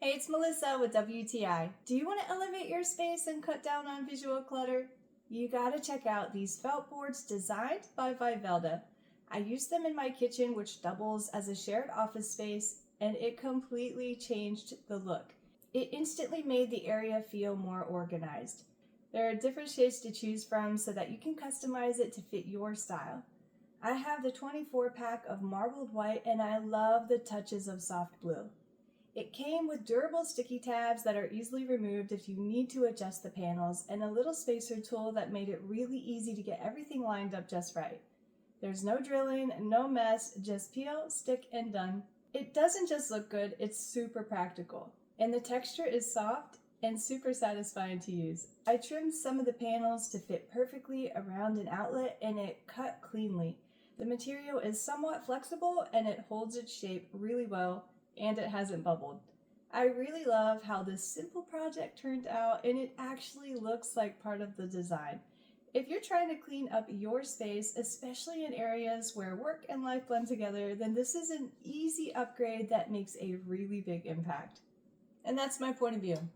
Hey, it's Melissa with WTI. Do you want to elevate your space and cut down on visual clutter? You gotta check out these felt boards designed by VIVELDA. I use them in my kitchen, which doubles as a shared office space, and it completely changed the look. It instantly made the area feel more organized. There are different shades to choose from so that you can customize it to fit your style. I have the 24-pack of marbled white, and I love the touches of soft blue. It came with durable sticky tabs that are easily removed if you need to adjust the panels, and a little spacer tool that made it really easy to get everything lined up just right. There's no drilling, no mess, just peel, stick, and done. It doesn't just look good, it's super practical. And the texture is soft and super satisfying to use. I trimmed some of the panels to fit perfectly around an outlet, and it cut cleanly. The material is somewhat flexible and it holds its shape really well, and it hasn't bubbled. I really love how this simple project turned out, and it actually looks like part of the design. If you're trying to clean up your space, especially in areas where work and life blend together, then this is an easy upgrade that makes a really big impact. And that's my point of view.